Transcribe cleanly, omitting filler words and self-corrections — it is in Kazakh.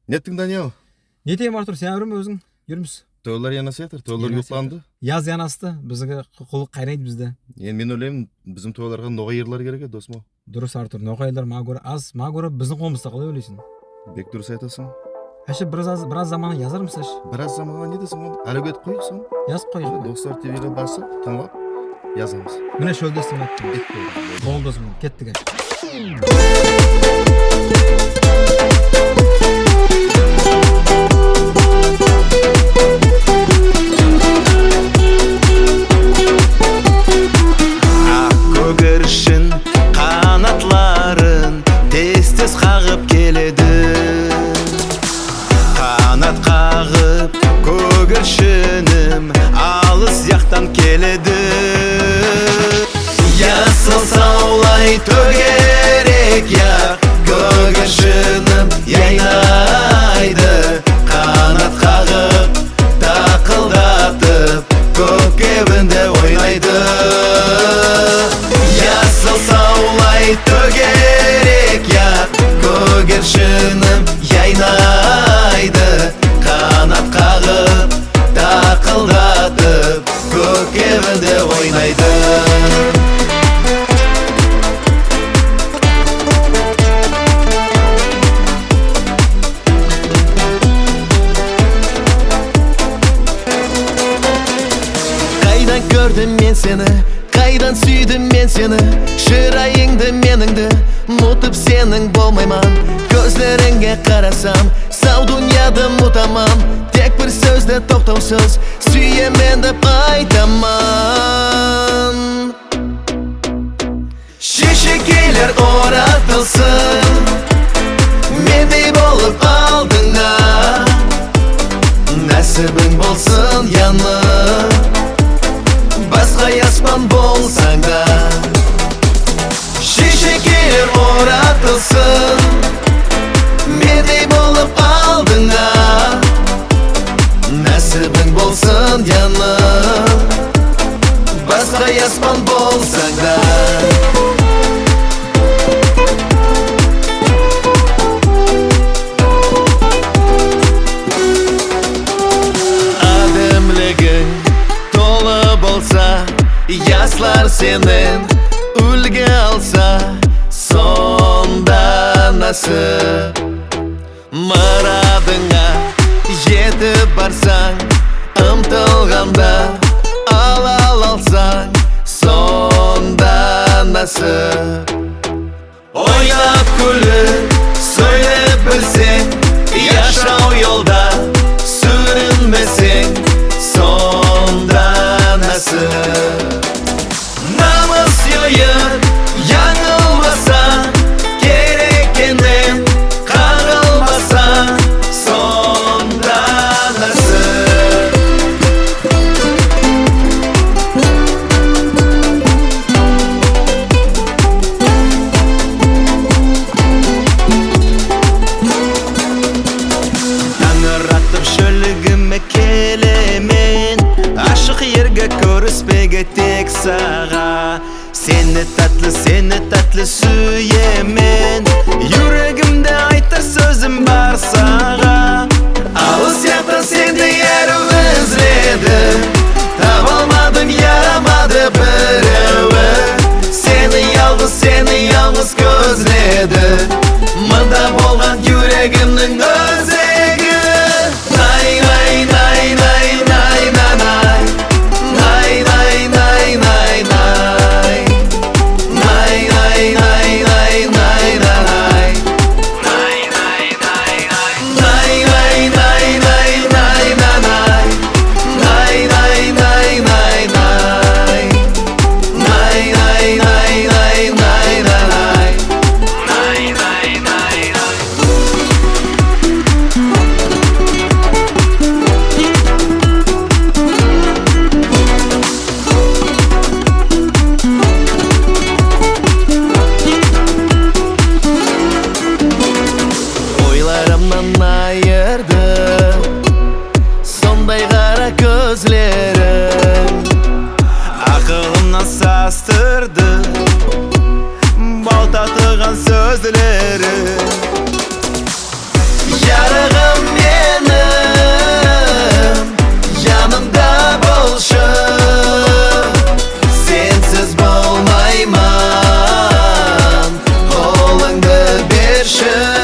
Nеттің, Даниэл? Не дейм, Артур, сен әурім өзің? Жүрміз. Тойлар янасы ятыр, тойлар юқланды. Яз янасты, бізге құлық қайнайды бізді. Мен ойлаймын, біздің тойларға ноғайырлар керек еді, досым. Дұрыс, Артур, ноғайлар маған аз, маған біздің қолымызда қалай ойлайсың? Бек дұрыс айтасың. Әші біраз заманы yazarмыз әш? Біраз заманға не десің, әлеуге етіп қойық соң. Yazып қойық. Достар ТВ-ге басып, тыңлап, yazамыз. Міне шөлдестім әттім. Болды досым, кеттік әш. Kanatların tez-tez қағып келеді. Қанат қағып көгершінім алыс яқтан келеді. Ясыл саулай төгерек яқ көгершінім яйнайды. Қанат қағып тақылдатып көкебінде ойнайды. Ясыл саулай төгерек яқ көгершінім яйнайды. Қанат қағып тақылдатып көкебінде ойнайды. Қайдан көрдім мен сені, қайдан сүйдім мен сені, шырайыңды меніңді мұтып сенің болмайман. Көзлеріңе қарасам, сау дүнияды мұтамам, тек бір сөзді тоқтаусыз сүйемен деп айтаман. Шешекейлер оратылсын, мендей болып алдыңа, нәсібің болсын яны, басқа аспан болсаң да. Шешекелер оратылсын, мендей болып алдыңа, нәсібің болсын яны, басқа аспан болсаң да. Ademliging толы болса, яслар сенен үлге алса, сонда насып. Мұрадыңа жетіп барсаң, ұмтылғанда ала алсаң, сонда насып. Ойнап күліп, сөйлеп білсең, яшау жолда сүрінбесең, сонда насып. Намыс ойын яңылмаса, керекенен қағылмаса, сонда насып. Таңыратып шөлігіме келемен, ашық ерге көріспеге тек саға. Сені тәтлі сүйемен, жүрегімде айтар сөзім бар саға. Алыс яқтан сенде әрі өзледі, табалмадым, ярамады біреуі. Сені ялғыз көзледі, мұнда болған жүрегімнің өзегі. Най, най, най, най, най, най, най, най, най, най, най, най, най, най, най, най, най, най, най, саздырды бал татыған сөздері. Ярығы берші